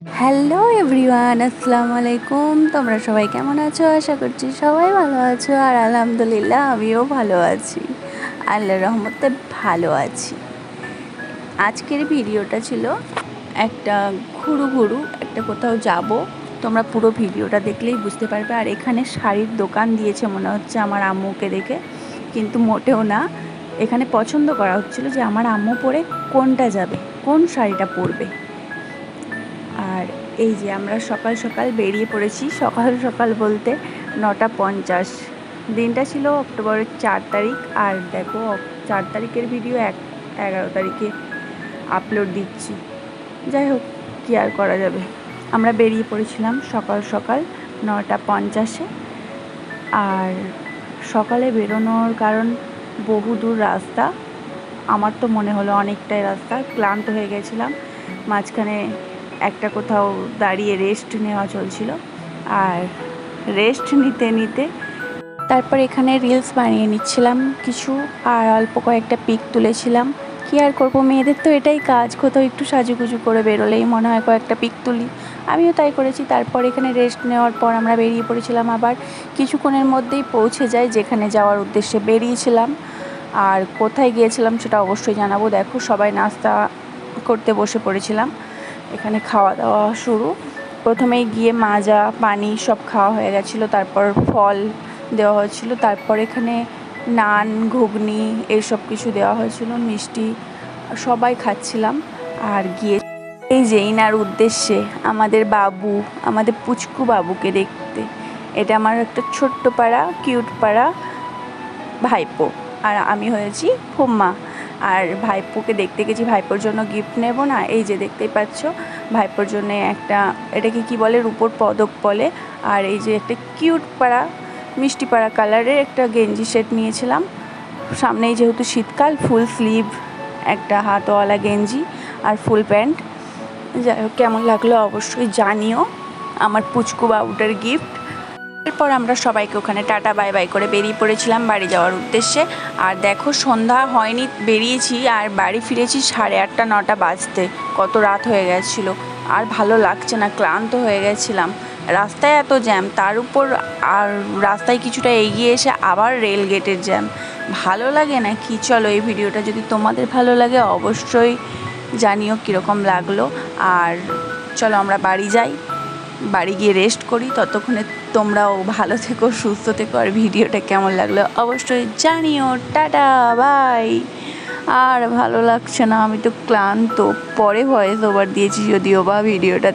Hello everyone, আসসালামু আলাইকুম। তোমরা সবাই কেমন আছো? আশা করছি সবাই ভালো আছো। আর আলহামদুলিল্লাহ আমিও ভালো আছি, আল্লাহর রহমতে ভালো আছি। আজকের ভিডিওটা ছিল একটা ঘুরু একটা কোথাও যাব। তোমরা পুরো ভিডিওটা দেখলেই বুঝতে পারবে। আর এখানে শাড়ির দোকান দিয়েছে মনে হচ্ছে আমার আম্মুকে দেখে, কিন্তু মোটেও না। এখানে পছন্দ করা হচ্ছিল যে আমার আম্মু পরে কোনটা যাবে, কোন শাড়িটা পরবে। আর এই যে আমরা সকাল সকাল বেরিয়ে পড়েছি। সকাল সকাল বলতে 9:50। দিনটা ছিল অক্টোবরের 4 তারিখ। আর দেখো 4 তারিখের ভিডিও 11 তারিখে আপলোড দিচ্ছি। যাই হোক, কী আর করা যাবে। আমরা বেরিয়ে পড়েছিলাম সকাল সকাল 9:50-এ। আর সকালে বেরোনোর কারণ বহু দূর রাস্তা। আমার তো মনে হলো অনেকটাই রাস্তা। ক্লান্ত হয়ে গেছিলাম। মাঝখানে একটা কোথাও দাঁড়িয়ে রেস্ট নেওয়া চলছিল। আর রেস্ট নিতে নিতে তারপর এখানে রিলস বানিয়ে নিচ্ছিলাম কিছু, আর অল্প কয়েকটা পিক তুলেছিলাম। কী আর করবো, মেয়েদের তো এটাই কাজ। কোথাও একটু সাজুগুজু করে বেরোলেই মনে হয় কয়েকটা পিক তুলি। আমিও তাই করেছি। তারপর এখানে রেস্ট নেওয়ার পর আমরা বেরিয়ে পড়েছিলাম। আবার কিছুক্ষণের মধ্যেই পৌঁছে যাই যেখানে যাওয়ার উদ্দেশ্যে বেরিয়েছিলাম। আর কোথায় গিয়েছিলাম সেটা অবশ্যই জানাবো। দেখো, সবাই নাস্তা করতে বসে পড়েছিলাম। এখানে খাওয়া দাওয়া শুরু। প্রথমেই গিয়ে মাজা পানি সব খাওয়া হয়ে গেছিলো। তারপর ফল দেওয়া হয়েছিল। তারপর এখানে নান, ঘুগনি এইসব কিছু দেওয়া হয়েছিল, মিষ্টি সবাই খাচ্ছিলাম। আর গিয়ে এই যে ইনার উদ্দেশ্যে আমাদের বাবু, আমাদের পুচকু বাবুকে দেখতে। এটা আমার একটা ছোট্ট পাড়া, কিউট পাড়া ভাইপো। আর আমি হয়েছি হুম্মা। আর ভাইপোকে দেখতে গেছি। ভাইপোর জন্য গিফট নেব না, এই যে দেখতেই পাচ্ছ ভাইপোর জন্য একটা, এটাকে কি বলে, রূপোর পদক বলে। আর এই যে একটা কিউট পাড়া, মিষ্টি পাড়া কালারের একটা গেঞ্জি সেট নিয়েছিলাম। সামনেই যেহেতু শীতকাল, ফুল স্লিভ একটা হাতওয়ালা গেঞ্জি আর ফুল প্যান্ট। যাই হোক, কেমন লাগলো অবশ্যই জানিও আমার পুচকু বাবুটার গিফট। এরপর আমরা সবাইকে ওখানে টাটা বাই বাই করে বেরিয়ে পড়েছিলাম বাড়ি যাওয়ার উদ্দেশ্যে। আর দেখো, সন্ধ্যা হয়নি, বেরিয়েছি আর বাড়ি ফিরেছি 8:30 9টা বাজতে। কত রাত হয়ে গেছিলো। আর ভালো লাগছে না, ক্লান্ত হয়ে গেছিলাম। রাস্তায় এত জ্যাম, তার উপর আর রাস্তায় কিছুটা এগিয়ে এসে আবার রেল গেটের জ্যাম। ভালো লাগে না কি? চলো, এই ভিডিওটা যদি তোমাদের ভালো লাগে অবশ্যই জানিও কীরকম লাগলো। আর চলো আমরা বাড়ি যাই, বাড়ি গিয়ে রেস্ট করি। ততক্ষণে তোমরাও ভালো থেকো, সুস্থ থেকো। আর ভিডিওটা কেমন লাগলো অবশ্যই জানিও। Tata bye. আর ভালো লাগছে না, আমি তো ক্লান্ত। পরে ভয়েস ওভার দিয়েছি যদিও বা ভিডিওটা।